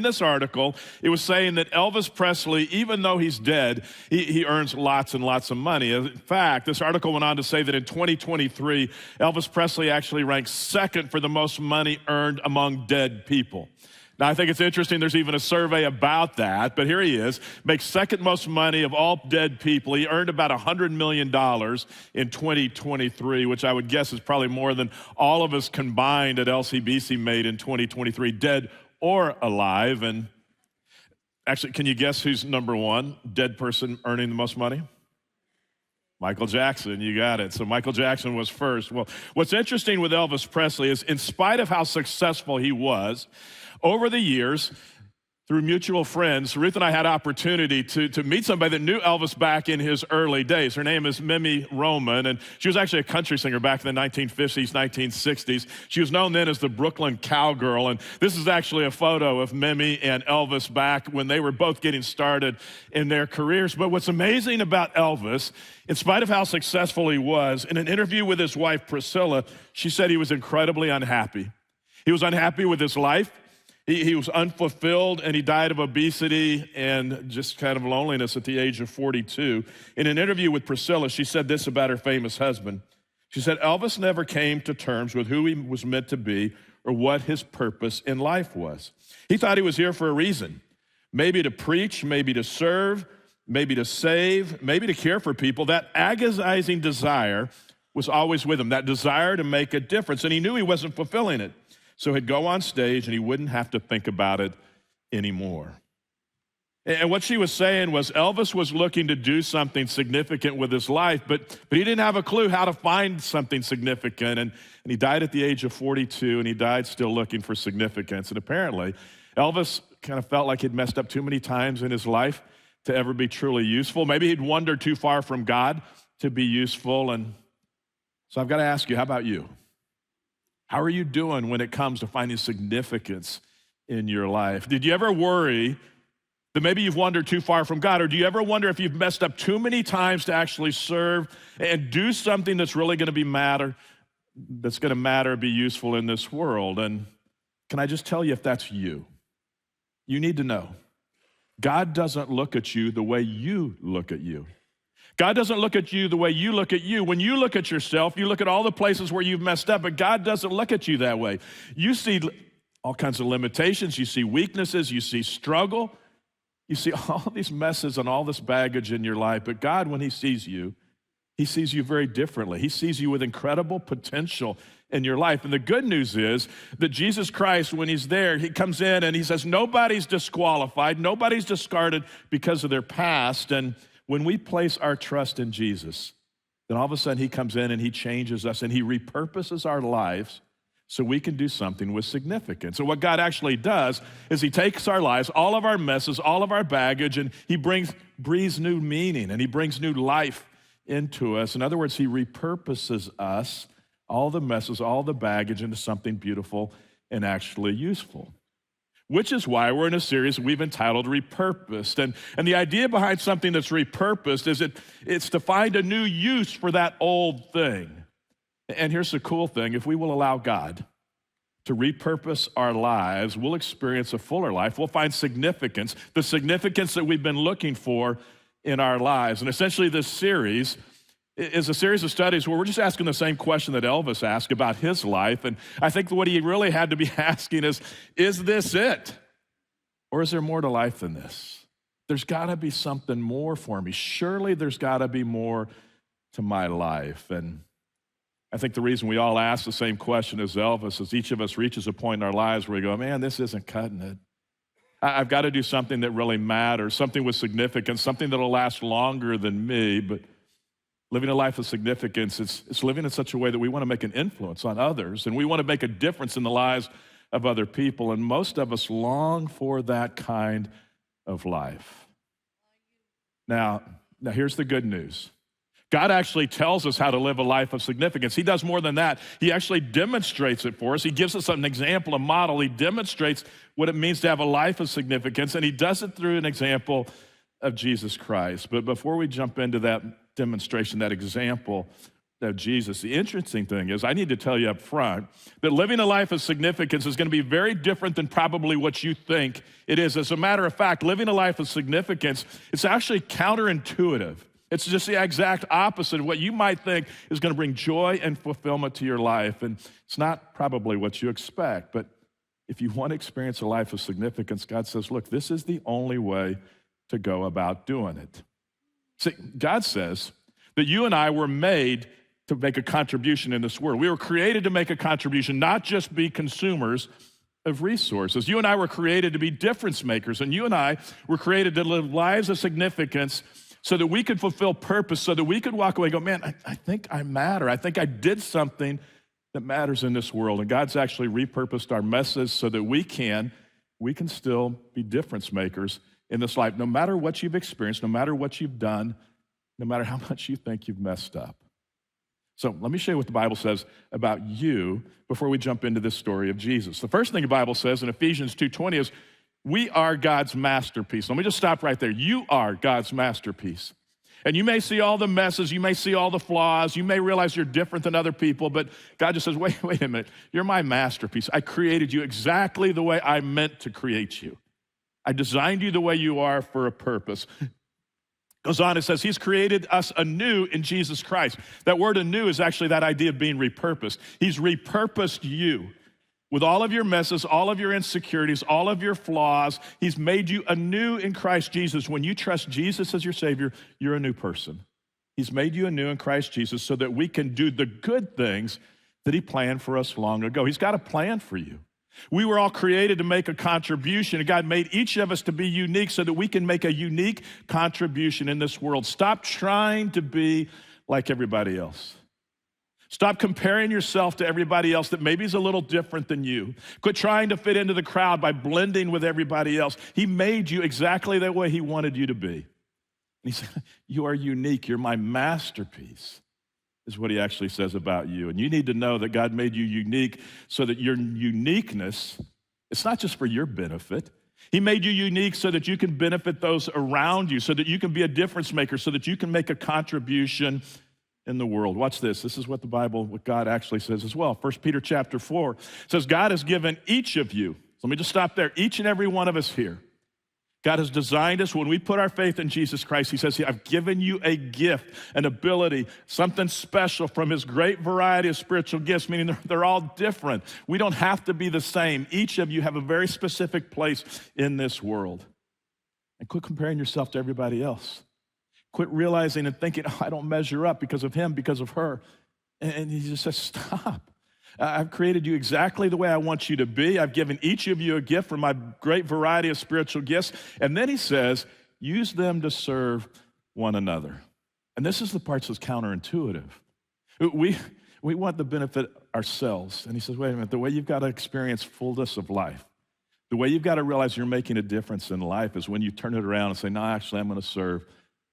In this article, it was saying that Elvis Presley, even though he's dead, he earns lots and lots of money. In fact, this article went on to say that in 2023, Elvis Presley actually ranks second for the most money earned among dead people. Now, I think it's interesting there's even a survey about that, but here he is, makes second most money of all dead people. He earned about $100 million in 2023, which I would guess is probably more than all of us combined at LCBC made in 2023, dead or alive. And actually, can you guess who's number one dead person earning the most money? Michael Jackson, you got it. So Michael Jackson was first. Well, what's interesting with Elvis Presley is in spite of how successful he was, over the years, through mutual friends, Ruth and I had opportunity to meet somebody that knew Elvis back in his early days. Her name is Mimi Roman, and she was actually a country singer back in the 1950s, 1960s. She was known then as the Brooklyn Cowgirl, and this is actually a photo of Mimi and Elvis back when they were both getting started in their careers. But what's amazing about Elvis, in spite of how successful he was, in an interview with his wife Priscilla, she said he was incredibly unhappy. He was unhappy with his life. He was unfulfilled, and he died of obesity and just kind of loneliness at the age of 42. In an interview with Priscilla, she said this about her famous husband. She said, Elvis never came to terms with who he was meant to be or what his purpose in life was. He thought he was here for a reason, maybe to preach, maybe to serve, maybe to save, maybe to care for people. That agonizing desire was always with him, that desire to make a difference, and he knew he wasn't fulfilling it. So he'd go on stage and he wouldn't have to think about it anymore. And what she was saying was Elvis was looking to do something significant with his life, but he didn't have a clue how to find something significant. And he died at the age of 42, and he died still looking for significance. And apparently, Elvis kind of felt like he'd messed up too many times in his life to ever be truly useful. Maybe he'd wandered too far from God to be useful. And so I've got to ask you, how about you? How are you doing when it comes to finding significance in your life? Did you ever worry that maybe you've wandered too far from God? Or do you ever wonder if you've messed up too many times to actually serve and do something that's really going to be be useful in this world? And can I just tell you, if that's you, you need to know God doesn't look at you the way you look at you. God doesn't look at you the way you look at you. When you look at yourself, you look at all the places where you've messed up, but God doesn't look at you that way. You see all kinds of limitations. You see weaknesses. You see struggle. You see all these messes and all this baggage in your life. But God, when he sees you very differently. He sees you with incredible potential in your life. And the good news is that Jesus Christ, when he's there, he comes in and he says, nobody's disqualified. Nobody's discarded because of their past. And when we place our trust in Jesus, then all of a sudden he comes in and he changes us and he repurposes our lives so we can do something with significance. So what God actually does is he takes our lives, all of our messes, all of our baggage, and he breathes new meaning and he brings new life into us. In other words, he repurposes us, all the messes, all the baggage, into something beautiful and actually useful. Which is why we're in a series we've entitled Repurposed. And the idea behind something that's repurposed is it's to find a new use for that old thing. And here's the cool thing. If we will allow God to repurpose our lives, we'll experience a fuller life. We'll find significance, the significance that we've been looking for in our lives. And essentially this series is a series of studies where we're just asking the same question that Elvis asked about his life. And I think what he really had to be asking is this it? Or is there more to life than this? There's got to be something more for me. Surely there's got to be more to my life. And I think the reason we all ask the same question as Elvis is each of us reaches a point in our lives where we go, man, this isn't cutting it. I've got to do something that really matters, something with significance, something that'll last longer than me. But living a life of significance, it's living in such a way that we want to make an influence on others, and we want to make a difference in the lives of other people, and most of us long for that kind of life. Now here's the good news. God actually tells us how to live a life of significance. He does more than that. He actually demonstrates it for us. He gives us an example, a model. He demonstrates what it means to have a life of significance, and he does it through an example of Jesus Christ. But before we jump into that demonstration, that example, of Jesus. The interesting thing is, I need to tell you up front that living a life of significance is going to be very different than probably what you think it is. As a matter of fact, living a life of significance, it's actually counterintuitive. It's just the exact opposite of what you might think is going to bring joy and fulfillment to your life. And it's not probably what you expect. But if you want to experience a life of significance, God says, look, this is the only way to go about doing it. See, God says that you and I were made to make a contribution in this world. We were created to make a contribution, not just be consumers of resources. You and I were created to be difference makers, and you and I were created to live lives of significance so that we could fulfill purpose, so that we could walk away and go, man, I think I matter. I think I did something that matters in this world. And God's actually repurposed our message so that we can still be difference makers in this life, no matter what you've experienced, no matter what you've done, no matter how much you think you've messed up. So let me show you what the Bible says about you before we jump into this story of Jesus. The first thing the Bible says in Ephesians 2:20 is, we are God's masterpiece. Let me just stop right there. You are God's masterpiece. And you may see all the messes, you may see all the flaws, you may realize you're different than other people, but God just says, wait a minute, you're my masterpiece. I created you exactly the way I meant to create you. I designed you the way you are for a purpose. Goes on, it says, he's created us anew in Jesus Christ. That word anew is actually that idea of being repurposed. He's repurposed you with all of your messes, all of your insecurities, all of your flaws. He's made you anew in Christ Jesus. When you trust Jesus as your Savior, you're a new person. He's made you anew in Christ Jesus so that we can do the good things that he planned for us long ago. He's got a plan for you. We were all created to make a contribution, and God made each of us to be unique so that we can make a unique contribution in this world. Stop trying to be like everybody else. Stop comparing yourself to everybody else that maybe is a little different than you. Quit trying to fit into the crowd by blending with everybody else. He made you exactly the way he wanted you to be. And he said, you are unique. You're my masterpiece, is what he actually says about you. And you need to know that God made you unique so that your uniqueness, it's not just for your benefit. He made you unique so that you can benefit those around you, so that you can be a difference maker, so that you can make a contribution in the world. Watch this. This is what what God actually says as well. 1 Peter chapter 4 says, God has given each of you, so let me just stop there, each and every one of us here, God has designed us, when we put our faith in Jesus Christ, he says, I've given you a gift, an ability, something special from his great variety of spiritual gifts, meaning they're all different. We don't have to be the same. Each of you have a very specific place in this world. And quit comparing yourself to everybody else. Quit realizing and thinking, I don't measure up because of him, because of her. And he just says, stop. I've created you exactly the way I want you to be. I've given each of you a gift from my great variety of spiritual gifts. And then he says, use them to serve one another. And this is the part that's counterintuitive. We want the benefit ourselves. And he says, wait a minute, the way you've got to experience fullness of life, the way you've got to realize you're making a difference in life is when you turn it around and say, no, actually, I'm going to serve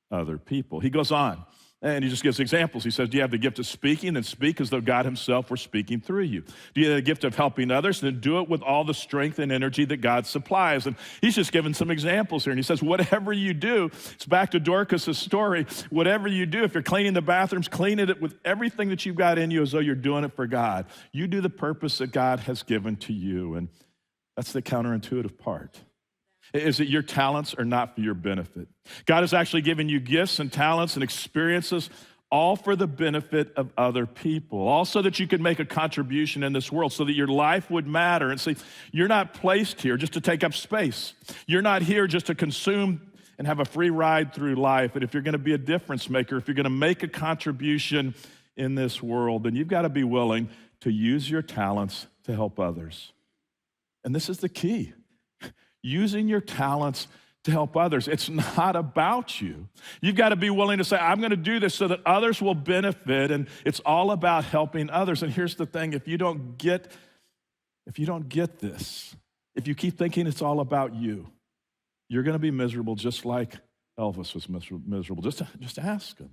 other people. He goes on. And he just gives examples. He says, do you have the gift of speaking? Then speak as though God himself were speaking through you. Do you have the gift of helping others? Then do it with all the strength and energy that God supplies. And he's just given some examples here. And he says, whatever you do, it's back to Dorcas' story. Whatever you do, if you're cleaning the bathrooms, clean it with everything that you've got in you as though you're doing it for God. You do the purpose that God has given to you. And that's the counterintuitive part. Is that your talents are not for your benefit. God has actually given you gifts and talents and experiences all for the benefit of other people, all so that you can make a contribution in this world, so that your life would matter. And see, you're not placed here just to take up space. You're not here just to consume and have a free ride through life. And if you're going to be a difference maker, if you're going to make a contribution in this world, then you've got to be willing to use your talents to help others. And this is the key. Using your talents to help others. It's not about you. You've got to be willing to say, I'm going to do this so that others will benefit, and it's all about helping others. And here's the thing, if you don't get this, if you keep thinking it's all about you, you're going to be miserable just like Elvis was miserable. Just ask him.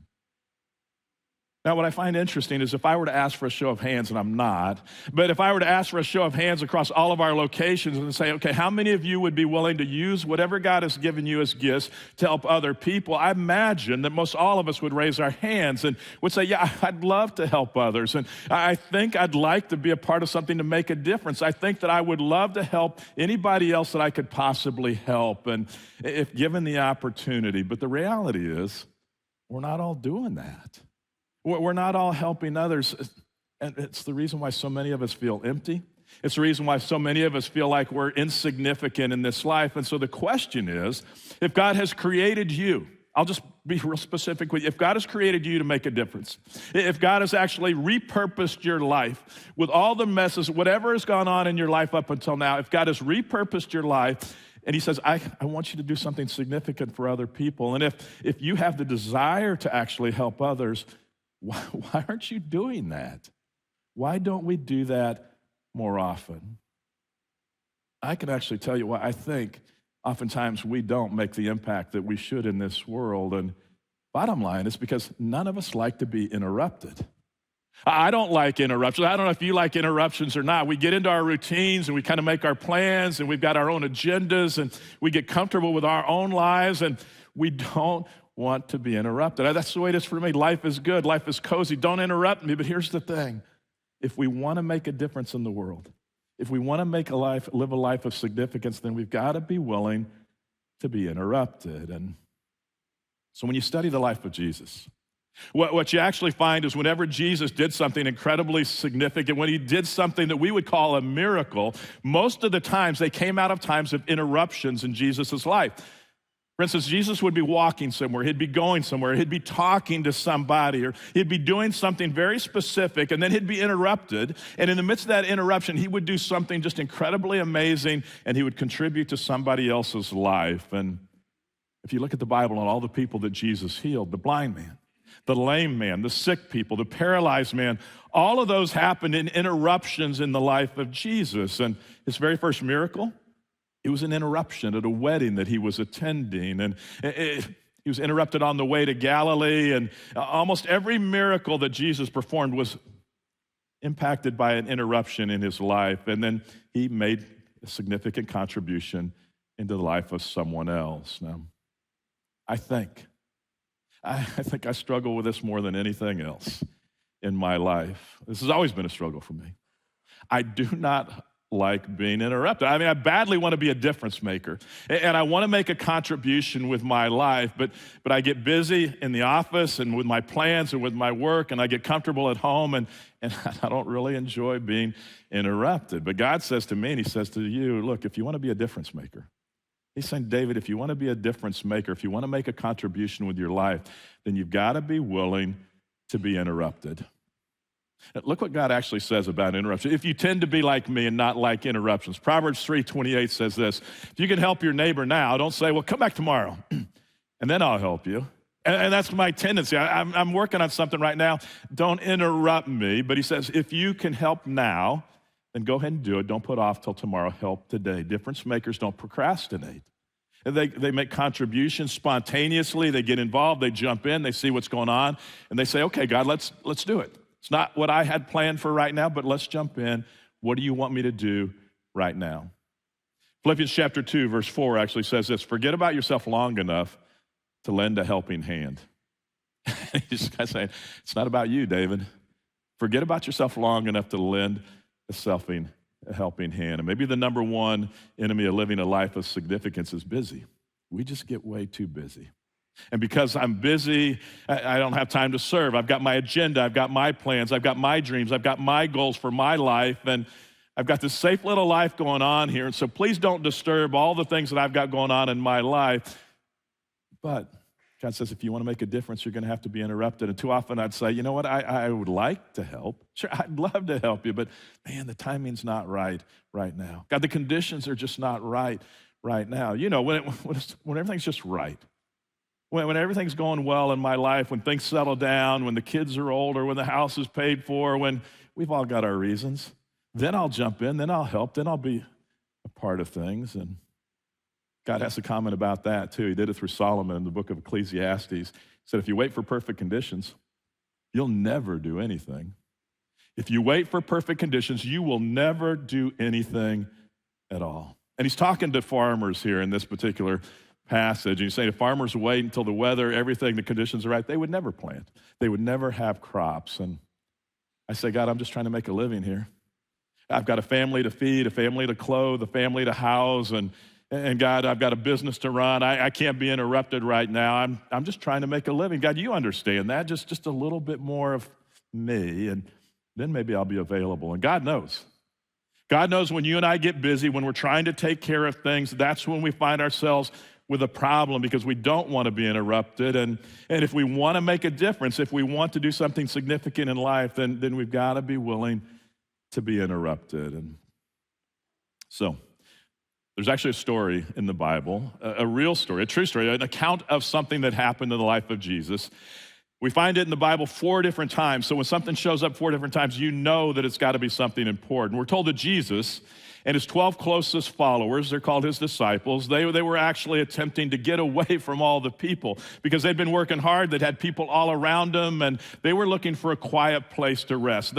Now, what I find interesting is if I were to ask for a show of hands, and I'm not, but if I were to ask for a show of hands across all of our locations and say, okay, how many of you would be willing to use whatever God has given you as gifts to help other people? I imagine that most all of us would raise our hands and would say, yeah, I'd love to help others. And I think I'd like to be a part of something to make a difference. I think that I would love to help anybody else that I could possibly help, and if given the opportunity. But the reality is, we're not all doing that. We're not all helping others, and it's the reason why so many of us feel empty. It's the reason why so many of us feel like we're insignificant in this life. And so the question is, if God has created you, I'll just be real specific with you. If God has created you to make a difference, if God has actually repurposed your life with all the messes, whatever has gone on in your life up until now, if God has repurposed your life, and he says, I want you to do something significant for other people. And if you have the desire to actually help others, why aren't you doing that? Why don't we do that more often? I can actually tell you why I think oftentimes we don't make the impact that we should in this world. And bottom line is because none of us like to be interrupted. I don't like interruptions. I don't know if you like interruptions or not. We get into our routines and we kind of make our plans and we've got our own agendas and we get comfortable with our own lives and we don't want to be interrupted. That's the way it is for me. Life is good. Life is cozy. Don't interrupt me. But here's the thing. If we want to make a difference in the world, if we want to live a life of significance, then we've got to be willing to be interrupted. And so when you study the life of Jesus, what you actually find is whenever Jesus did something incredibly significant, when he did something that we would call a miracle, most of the times they came out of times of interruptions in Jesus' life. For instance, Jesus would be walking somewhere, he'd be going somewhere, he'd be talking to somebody, or he'd be doing something very specific, and then he'd be interrupted. And in the midst of that interruption, he would do something just incredibly amazing, and he would contribute to somebody else's life. And if you look at the Bible and all the people that Jesus healed, the blind man, the lame man, the sick people, the paralyzed man, all of those happened in interruptions in the life of Jesus. And his very first miracle, it was an interruption at a wedding that he was attending, and he was interrupted on the way to Galilee, and almost every miracle that Jesus performed was impacted by an interruption in his life, and then he made a significant contribution into the life of someone else. Now, I think I struggle with this more than anything else in my life. This has always been a struggle for me. I do not like being interrupted. I mean, I badly want to be a difference maker, and I want to make a contribution with my life, but I get busy in the office and with my plans and with my work, and I get comfortable at home, and I don't really enjoy being interrupted. But God says to me, and he says to you, look, if you want to be a difference maker, he's saying, David, if you want to be a difference maker, if you want to make a contribution with your life, then you've got to be willing to be interrupted. Look what God actually says about interruption. If you tend to be like me and not like interruptions, Proverbs 3:28 says this: if you can help your neighbor now, don't say, well, come back tomorrow, and then I'll help you. And that's my tendency. I'm working on something right now. Don't interrupt me. But he says, if you can help now, then go ahead and do it. Don't put off till tomorrow. Help today. Difference makers don't procrastinate. They make contributions spontaneously. They get involved. They jump in. They see what's going on. And they say, okay, God, let's do it. It's not what I had planned for right now, but let's jump in. What do you want me to do right now? Philippians chapter 2, verse 4 actually says this: forget about yourself long enough to lend a helping hand. He's kind of saying, it's not about you, David. Forget about yourself long enough to lend a helping hand. And maybe the number one enemy of living a life of significance is busy. We just get way too busy. And because I'm busy, I don't have time to serve. I've got my agenda, I've got my plans, I've got my dreams, I've got my goals for my life, and I've got this safe little life going on here. And so please don't disturb all the things that I've got going on in my life. But God says, if you want to make a difference, you're going to have to be interrupted. And too often I'd say, you know what, I would like to help. Sure, I'd love to help you, but man, the timing's not right now. God, the conditions are just not right now. You know, when everything's just right. When everything's going well in my life, when things settle down, when the kids are older, when the house is paid for, when we've all got our reasons, then I'll jump in, then I'll help, then I'll be a part of things. And God has a comment about that too. He did it through Solomon in the book of Ecclesiastes. He said, if you wait for perfect conditions, you'll never do anything. If you wait for perfect conditions, you will never do anything at all. And he's talking to farmers here in this particular passage. And he's saying if farmers wait until the weather, everything, the conditions are right, they would never plant. They would never have crops. And I say, God, I'm just trying to make a living here. I've got a family to feed, a family to clothe, a family to house, and God, I've got a business to run. I can't be interrupted right now. I'm just trying to make a living. God, you understand that. Just a little bit more of me, and then maybe I'll be available. And God knows. God knows when you and I get busy, when we're trying to take care of things, that's when we find ourselves with a problem because we don't want to be interrupted. And if we want to make a difference, if we want to do something significant in life, then we've got to be willing to be interrupted. And so there's actually a story in the Bible, a real story, a true story, an account of something that happened in the life of Jesus. We find it in the Bible 4 different times. So when something shows up 4 different times, you know that it's got to be something important. We're told that Jesus and his 12 closest followers, they're called his disciples, they were actually attempting to get away from all the people because they'd been working hard. They'd had people all around them, and they were looking for a quiet place to rest.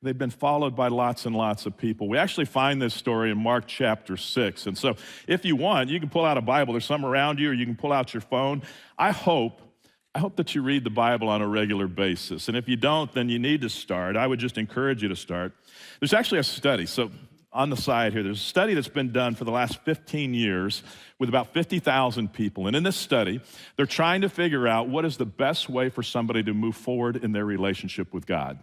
They'd been followed by lots and lots of people. We actually find this story in Mark chapter 6. And so if you want, you can pull out a Bible. There's some around you, or you can pull out your phone. I hope that you read the Bible on a regular basis. And if you don't, then you need to start. I would just encourage you to start. There's actually a study. So on the side here, there's a study that's been done for the last 15 years with about 50,000 people. And in this study, they're trying to figure out what is the best way for somebody to move forward in their relationship with God.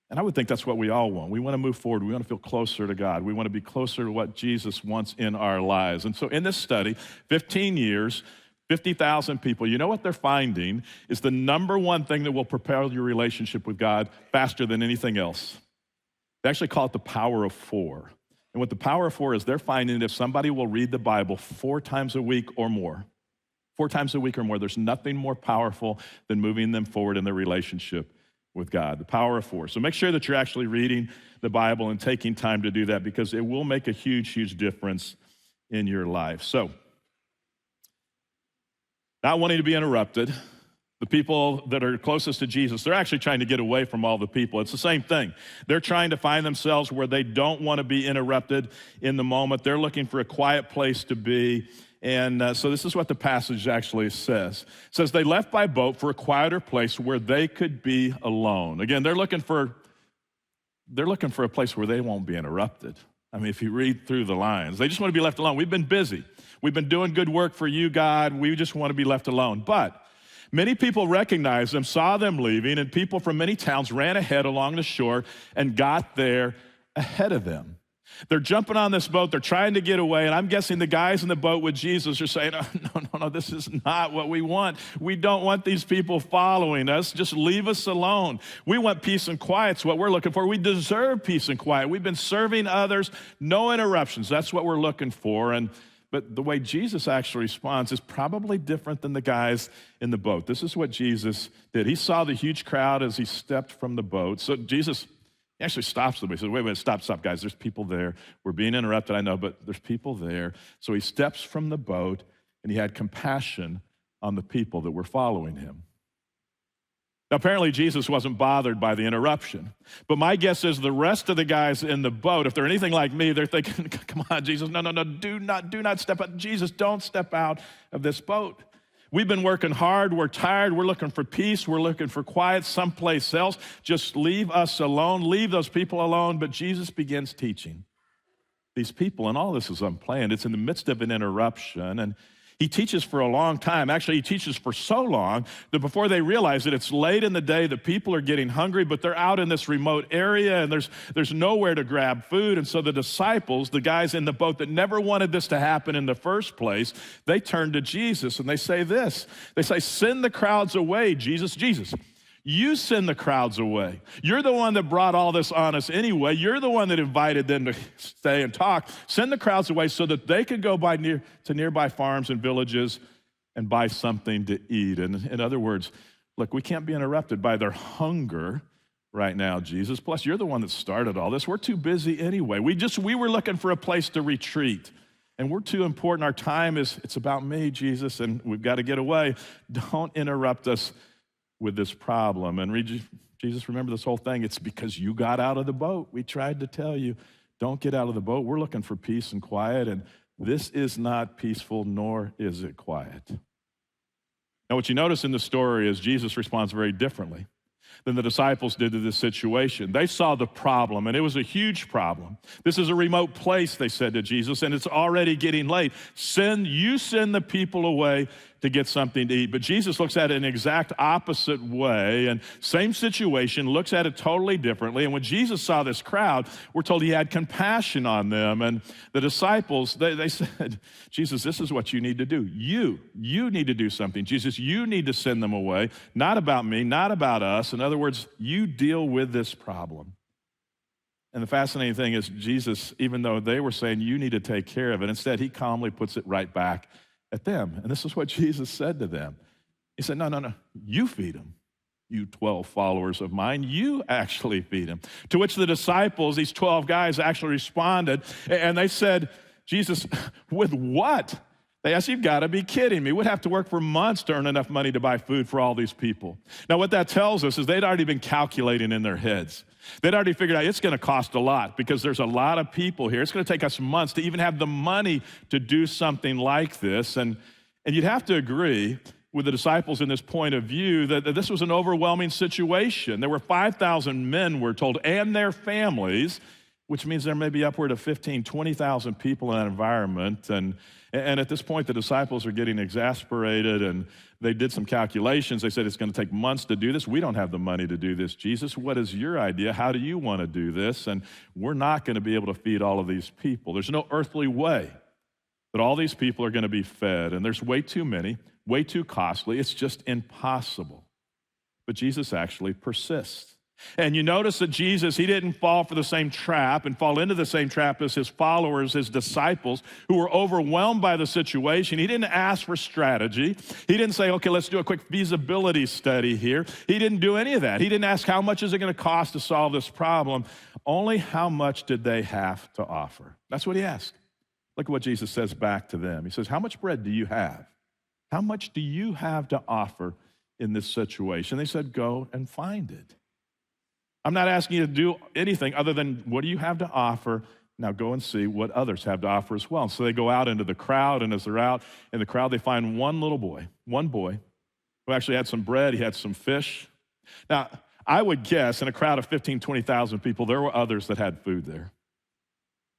And I would think that's what we all want. We want to move forward. We want to feel closer to God. We want to be closer to what Jesus wants in our lives. And so in this study, 15 years, 50,000 people, you know what they're finding is the number one thing that will propel your relationship with God faster than anything else. They actually call it the power of 4. And what the power of 4 is, they're finding that if somebody will read the Bible 4 times a week or more, 4 times a week or more, there's nothing more powerful than moving them forward in their relationship with God, the power of 4. So make sure that you're actually reading the Bible and taking time to do that because it will make a huge, huge difference in your life. So, not wanting to be interrupted, the people that are closest to Jesus, they're actually trying to get away from all the people. It's the same thing. They're trying to find themselves where they don't want to be interrupted in the moment. They're looking for a quiet place to be. And so this is what the passage actually says. It says, they left by boat for a quieter place where they could be alone. Again, they're looking for a place where they won't be interrupted. I mean, if you read through the lines, they just want to be left alone. We've been busy. We've been doing good work for you, God. We just want to be left alone. But many people recognized them, saw them leaving, and people from many towns ran ahead along the shore and got there ahead of them. They're jumping on this boat. They're trying to get away. And I'm guessing the guys in the boat with Jesus are saying, oh, no, this is not what we want. We don't want these people following us. Just leave us alone. We want peace and quiet. It's what we're looking for. We deserve peace and quiet. We've been serving others. No interruptions. That's what we're looking for. But the way Jesus actually responds is probably different than the guys in the boat. This is what Jesus did. He saw the huge crowd as he stepped from the boat. So Jesus actually stops them. He says, wait, stop, guys. There's people there. We're being interrupted, I know, but there's people there. So he steps from the boat, and he had compassion on the people that were following him. Now, apparently, Jesus wasn't bothered by the interruption. But my guess is the rest of the guys in the boat, if they're anything like me, they're thinking, come on, Jesus, no, do not step out. Jesus, don't step out of this boat. We've been working hard. We're tired. We're looking for peace. We're looking for quiet someplace else. Just leave us alone. Leave those people alone. But Jesus begins teaching these people, and all this is unplanned. It's in the midst of an interruption, and he teaches for a long time. Actually, he teaches for so long that before they realize it, it's late in the day, the people are getting hungry, but they're out in this remote area, and there's nowhere to grab food. And so the disciples, the guys in the boat that never wanted this to happen in the first place, they turn to Jesus, and they say this. They say, send the crowds away, Jesus. You send the crowds away. You're the one that brought all this on us anyway. You're the one that invited them to stay and talk. Send the crowds away so that they could go to nearby farms and villages and buy something to eat. And in other words, look, we can't be interrupted by their hunger right now, Jesus. Plus, you're the one that started all this. We're too busy anyway. We were looking for a place to retreat. And we're too important. Our time it's about me, Jesus, and we've got to get away. Don't interrupt us with this problem. And Jesus, remember this whole thing. It's because you got out of the boat. We tried to tell you, don't get out of the boat. We're looking for peace and quiet, and this is not peaceful, nor is it quiet. Now, what you notice in the story is Jesus responds very differently than the disciples did to this situation. They saw the problem, and it was a huge problem. This is a remote place, they said to Jesus, and it's already getting late. Send the people away to get something to eat. But Jesus looks at it in an exact opposite way, and same situation, looks at it totally differently. And when Jesus saw this crowd, we're told he had compassion on them. And the disciples, they said, Jesus, this is what you need to do. You need to do something. Jesus, you need to send them away. Not about me, not about us. In other words, you deal with this problem. And the fascinating thing is Jesus, even though they were saying you need to take care of it, instead he calmly puts it right back at them. And this is what Jesus said to them. He said, no, you feed them. You 12 followers of mine, you actually feed them. To which the disciples, these 12 guys, actually responded, and they said, Jesus, with what? They asked, you've got to be kidding me. We'd have to work for months to earn enough money to buy food for all these people. Now, what that tells us is they'd already been calculating in their heads. They'd already figured out it's going to cost a lot because there's a lot of people here. It's going to take us months to even have the money to do something like this. And you'd have to agree with the disciples in this point of view that this was an overwhelming situation. There were 5,000 men, we're told, and their families, which means there may be upward of 15,000, 20,000 people in that environment. And at this point, the disciples are getting exasperated, and they did some calculations. They said, it's going to take months to do this. We don't have the money to do this. Jesus, what is your idea? How do you want to do this? And we're not going to be able to feed all of these people. There's no earthly way that all these people are going to be fed, and there's way too many, way too costly. It's just impossible. But Jesus actually persists. And you notice that Jesus, he didn't fall for the same trap and fall into the same trap as his followers, his disciples, who were overwhelmed by the situation. He didn't ask for strategy. He didn't say, okay, let's do a quick feasibility study here. He didn't do any of that. He didn't ask how much is it going to cost to solve this problem. Only how much did they have to offer? That's what he asked. Look at what Jesus says back to them. He says, how much bread do you have? How much do you have to offer in this situation? They said, go and find it. I'm not asking you to do anything other than what do you have to offer? Now go and see what others have to offer as well. And so they go out into the crowd, and as they're out in the crowd, they find one boy who actually had some bread. He had some fish. Now, I would guess in a crowd of 15,000, 20,000 people, there were others that had food there.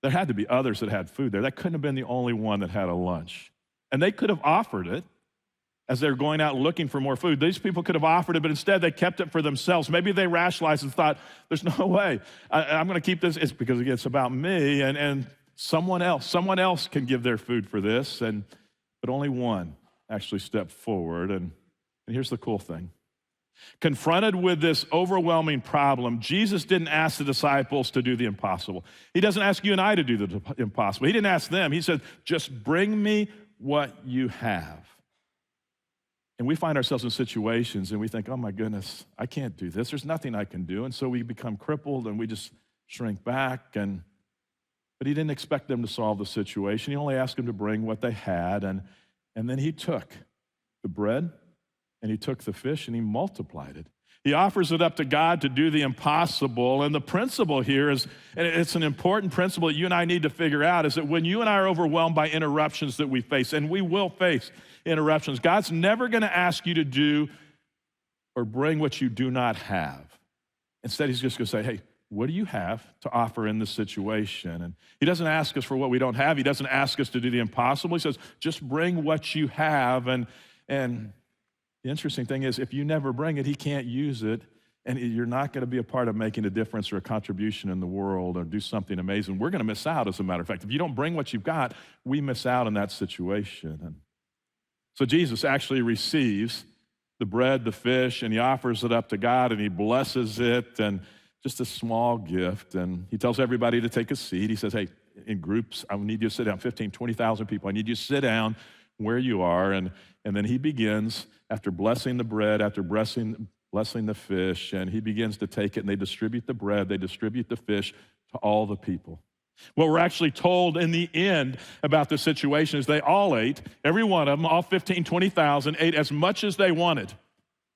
There had to be others that had food there. That couldn't have been the only one that had a lunch. And they could have offered it as they're going out looking for more food. These people could have offered it, but instead they kept it for themselves. Maybe they rationalized and thought, there's no way. I'm going to keep this. It's because it's about me, and someone else can give their food for this. But only one actually stepped forward. And here's the cool thing. Confronted with this overwhelming problem, Jesus didn't ask the disciples to do the impossible. He doesn't ask you and I to do the impossible. He didn't ask them. He said, just bring me what you have. And we find ourselves in situations and we think, oh my goodness, I can't do this. There's nothing I can do. And so we become crippled and we just shrink back. But he didn't expect them to solve the situation. He only asked them to bring what they had. And then he took the bread and he took the fish and he multiplied it. He offers it up to God to do the impossible. And the principle here is, and it's an important principle that you and I need to figure out, is that when you and I are overwhelmed by interruptions that we face, and we will face interruptions, God's never going to ask you to do or bring what you do not have. Instead, he's just going to say, hey, what do you have to offer in this situation? And he doesn't ask us for what we don't have. He doesn't ask us to do the impossible. He says, just bring what you have. And the interesting thing is, if you never bring it, he can't use it, and you're not going to be a part of making a difference or a contribution in the world or do something amazing. We're going to miss out, as a matter of fact. If you don't bring what you've got, we miss out in that situation. And so Jesus actually receives the bread, the fish, and he offers it up to God, and he blesses it, and just a small gift. And he tells everybody to take a seat. He says, hey, in groups, I need you to sit down, 15,000, 20,000 people. I need you to sit down where you are. And then he begins, after blessing the bread, after blessing the fish, and he begins to take it, and they distribute the bread, they distribute the fish to all the people. What we're actually told in the end about the situation is they all ate, every one of them, all 15,000, 20,000, ate as much as they wanted.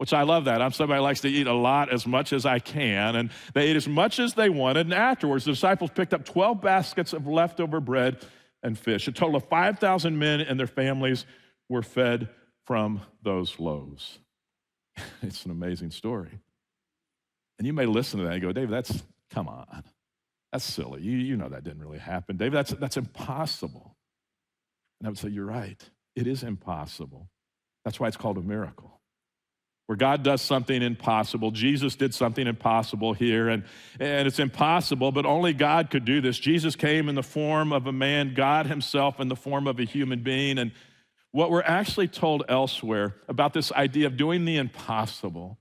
which I love that. I'm somebody who likes to eat a lot, as much as I can. And they ate as much as they wanted. And afterwards, the disciples picked up 12 baskets of leftover bread and fish. A total of 5,000 men and their families were fed from those loaves. It's an amazing story. And you may listen to that and go, David, come on. That's silly. You know that didn't really happen. David, that's impossible. And I would say, you're right. It is impossible. That's why it's called a miracle. Where God does something impossible. Jesus did something impossible here, and it's impossible, but only God could do this. Jesus came in the form of a man, God himself in the form of a human being, and what we're actually told elsewhere about this idea of doing the impossible,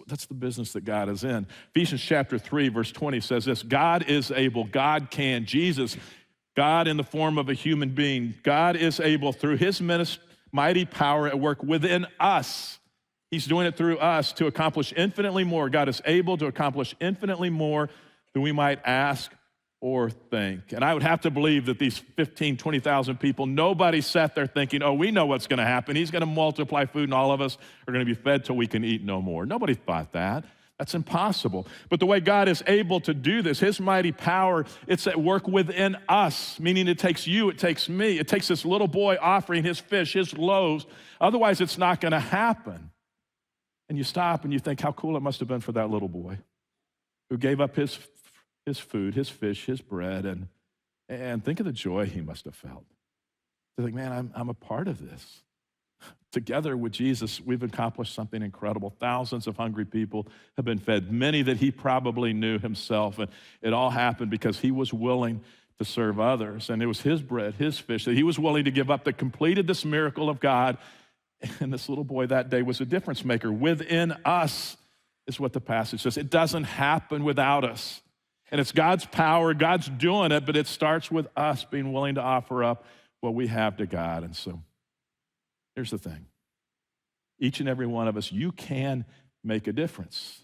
that's the business that God is in. Ephesians chapter 3, verse 20 says this, God is able, God can, Jesus, God in the form of a human being, God is able through his mighty power at work within us. He's doing it through us to accomplish infinitely more. God is able to accomplish infinitely more than we might ask or think. And I would have to believe that these 15, 20,000 people, nobody sat there thinking, oh, we know what's going to happen. He's going to multiply food and all of us are going to be fed till we can eat no more. Nobody thought that. That's impossible. But the way God is able to do this, his mighty power, it's at work within us, meaning it takes you, it takes me, it takes this little boy offering his fish, his loaves. Otherwise, it's not going to happen. And you stop and you think how cool it must have been for that little boy who gave up his food, his fish, his bread, and think of the joy he must have felt. To think, man, I'm a part of this. Together with Jesus, we've accomplished something incredible. Thousands of hungry people have been fed, many that he probably knew himself, and it all happened because he was willing to serve others, and it was his bread, his fish, that he was willing to give up that completed this miracle of God. And this little boy that day was a difference maker. Within us is what the passage says. It doesn't happen without us. And it's God's power, God's doing it, but it starts with us being willing to offer up what we have to God. And so here's the thing. Each and every one of us, you can make a difference.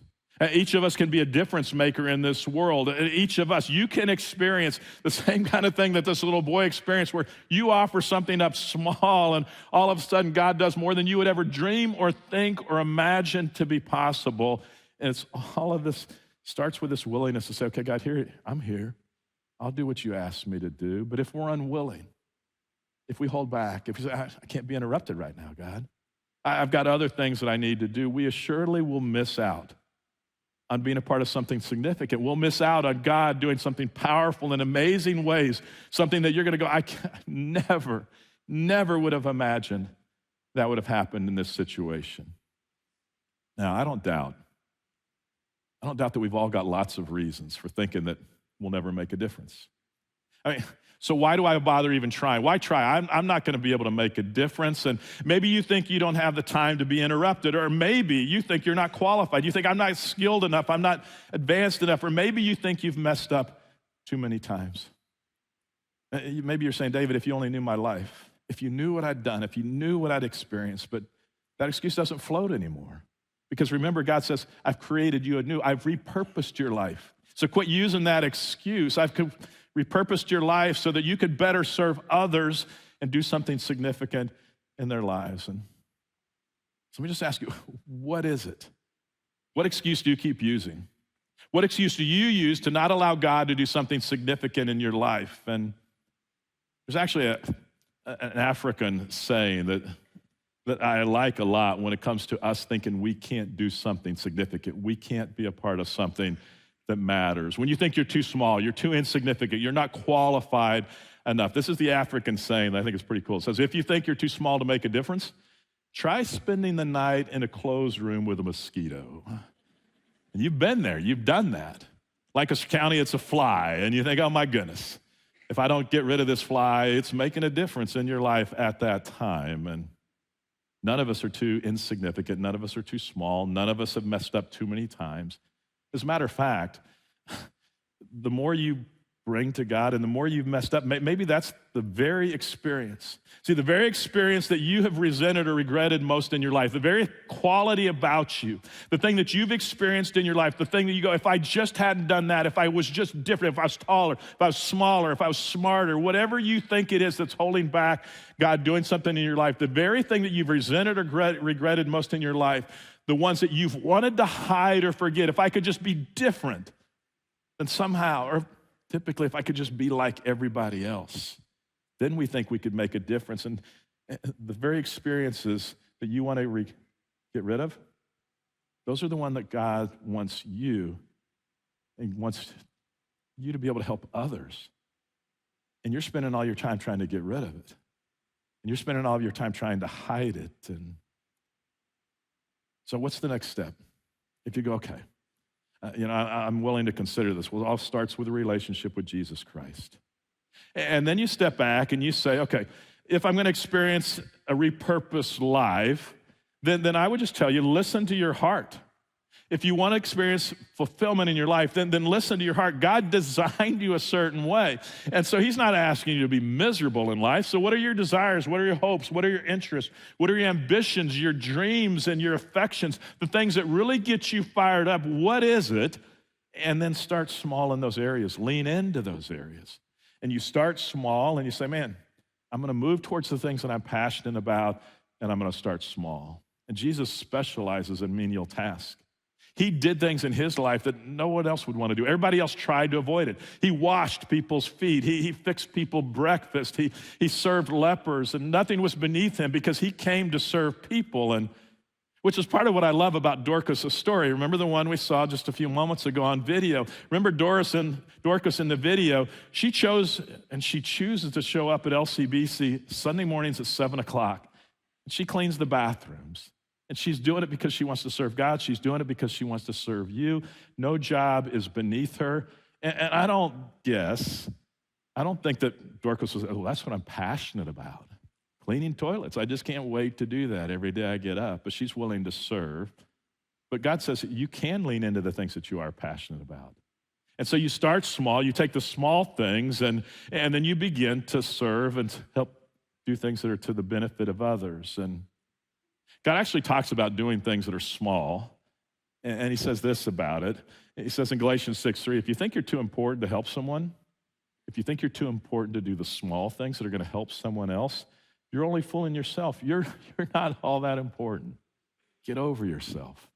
Each of us can be a difference maker in this world. Each of us, you can experience the same kind of thing that this little boy experienced, where you offer something up small and all of a sudden God does more than you would ever dream or think or imagine to be possible. And it's all of this starts with this willingness to say, okay, God, I'm here. I'll do what you asked me to do. But if we're unwilling, if we hold back, if we say, I can't be interrupted right now, God, I've got other things that I need to do, we assuredly will miss out on being a part of something significant. We'll miss out on God doing something powerful in amazing ways, something that you're going to go, I never would have imagined that would have happened in this situation. Now, I don't doubt that we've all got lots of reasons for thinking that we'll never make a difference. I mean, so why do I bother even trying? Why try? I'm not going to be able to make a difference. And maybe you think you don't have the time to be interrupted, or maybe you think you're not qualified. You think I'm not skilled enough, I'm not advanced enough, or maybe you think you've messed up too many times. Maybe you're saying, David, if you only knew my life, if you knew what I'd done, if you knew what I'd experienced, but that excuse doesn't float anymore. Because remember, God says, I've created you anew. I've repurposed your life. So quit using that excuse. I've repurposed your life so that you could better serve others and do something significant in their lives. And so let me just ask you, what is it? What excuse do you keep using? What excuse do you use to not allow God to do something significant in your life? And there's actually an African saying that I like a lot when it comes to us thinking we can't do something significant. We can't be a part of something that matters. When you think you're too small, you're too insignificant, you're not qualified enough. This is the African saying that I think is pretty cool. It says, if you think you're too small to make a difference, try spending the night in a closed room with a mosquito. And you've been there, you've done that. Lancaster County, it's a fly, and you think, oh my goodness, if I don't get rid of this fly, it's making a difference in your life at that time. And none of us are too insignificant, none of us are too small, none of us have messed up too many times. As a matter of fact, the more you bring to God and the more you've messed up, maybe that's the very experience. See, the very experience that you have resented or regretted most in your life, the very quality about you, the thing that you've experienced in your life, the thing that you go, if I just hadn't done that, if I was just different, if I was taller, if I was smaller, if I was smarter, whatever you think it is that's holding back God doing something in your life, the very thing that you've resented or regretted most in your life, the ones that you've wanted to hide or forget, if I could just be different, then somehow, or typically if I could just be like everybody else, then we think we could make a difference. And the very experiences that you want to get rid of, those are the ones that God wants you, and wants you to be able to help others. And you're spending all your time trying to get rid of it. And you're spending all of your time trying to hide it. And so what's the next step? If you go, okay, I'm willing to consider this. Well, it all starts with a relationship with Jesus Christ. And then you step back and you say, okay, if I'm going to experience a repurposed life, then I would just tell you, listen to your heart. If you want to experience fulfillment in your life, then listen to your heart. God designed you a certain way. And so he's not asking you to be miserable in life. So what are your desires? What are your hopes? What are your interests? What are your ambitions, your dreams, and your affections? The things that really get you fired up, what is it? And then start small in those areas. Lean into those areas. And you start small and you say, man, I'm going to move towards the things that I'm passionate about, and I'm going to start small. And Jesus specializes in menial tasks. He did things in his life that no one else would want to do. Everybody else tried to avoid it. He washed people's feet. He fixed people breakfast. He served lepers, and nothing was beneath him because he came to serve people, and which is part of what I love about Dorcas' story. Remember the one we saw just a few moments ago on video? Remember Dorcas in the video? She chose, and she chooses to show up at LCBC Sunday mornings at 7 o'clock. She cleans the bathrooms. And she's doing it because she wants to serve God. She's doing it because she wants to serve you. No job is beneath her. And I don't think that Dorcas was, oh, that's what I'm passionate about. Cleaning toilets. I just can't wait to do that every day I get up. But she's willing to serve. But God says you can lean into the things that you are passionate about. And so you start small. You take the small things, and then you begin to serve and help do things that are to the benefit of others. And God actually talks about doing things that are small, and he says this about it. He says in Galatians 6:3, if you think you're too important to help someone, if you think you're too important to do the small things that are going to help someone else, you're only fooling yourself. You're not all that important. Get over yourself,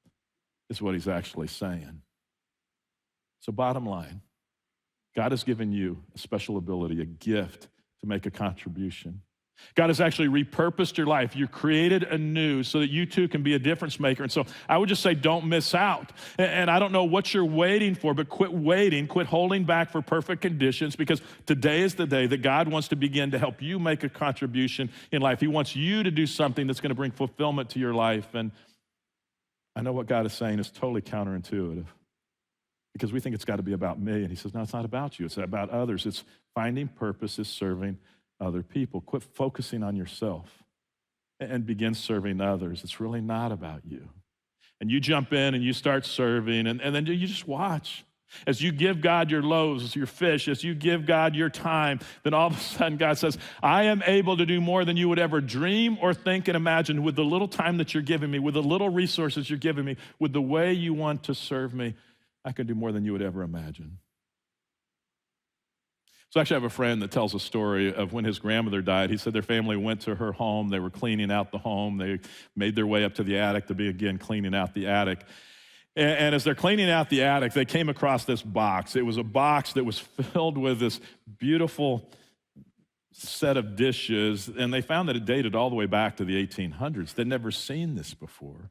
is what he's actually saying. So bottom line, God has given you a special ability, a gift to make a contribution. God has actually repurposed your life. You're created anew so that you too can be a difference maker. And so I would just say don't miss out. And I don't know what you're waiting for, but quit waiting, quit holding back for perfect conditions, because today is the day that God wants to begin to help you make a contribution in life. He wants you to do something that's going to bring fulfillment to your life. And I know what God is saying is totally counterintuitive, because we think it's got to be about me. And he says, no, it's not about you. It's about others. It's finding purpose, is serving other people. Quit focusing on yourself and begin serving others. It's really not about you. And you jump in and you start serving, and then you just watch. As you give God your loaves, your fish, as you give God your time, then all of a sudden God says, I am able to do more than you would ever dream or think and imagine with the little time that you're giving me, with the little resources you're giving me, with the way you want to serve me. I can do more than you would ever imagine. So actually I have a friend that tells a story of when his grandmother died. He said their family went to her home. They were cleaning out the home. They made their way up to the attic to be, again, cleaning out the attic. And as they're cleaning out the attic, they came across this box. It was a box that was filled with this beautiful set of dishes, and they found that it dated all the way back to the 1800s. They'd never seen this before.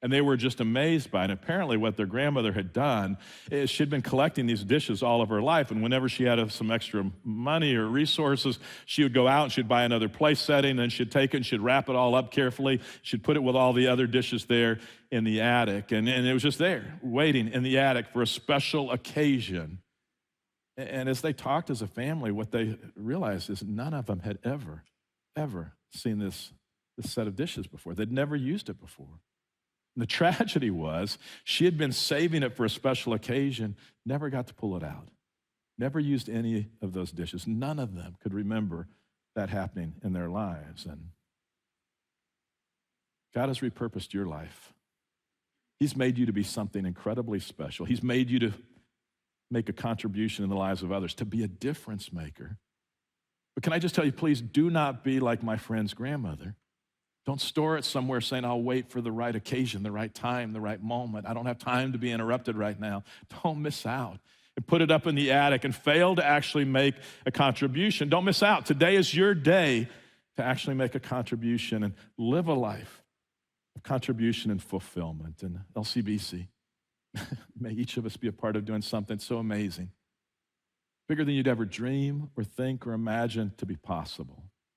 And they were just amazed by it. And apparently what their grandmother had done is she'd been collecting these dishes all of her life. And whenever she had some extra money or resources, she would go out and she'd buy another place setting, and she'd take it and she'd wrap it all up carefully. She'd put it with all the other dishes there in the attic. And it was just there, waiting in the attic for a special occasion. And as they talked as a family, what they realized is none of them had ever seen this set of dishes before. They'd never used it before. The tragedy was she had been saving it for a special occasion, never got to pull it out, never used any of those dishes. None of them could remember that happening in their lives. And God has repurposed your life. He's made you to be something incredibly special. He's made you to make a contribution in the lives of others, to be a difference maker. But can I just tell you, please do not be like my friend's grandmother. Don't store it somewhere saying, I'll wait for the right occasion, the right time, the right moment. I don't have time to be interrupted right now. Don't miss out. And put it up in the attic and fail to actually make a contribution. Don't miss out. Today is your day to actually make a contribution and live a life of contribution and fulfillment. And LCBC, may each of us be a part of doing something so amazing, bigger than you'd ever dream or think or imagine to be possible.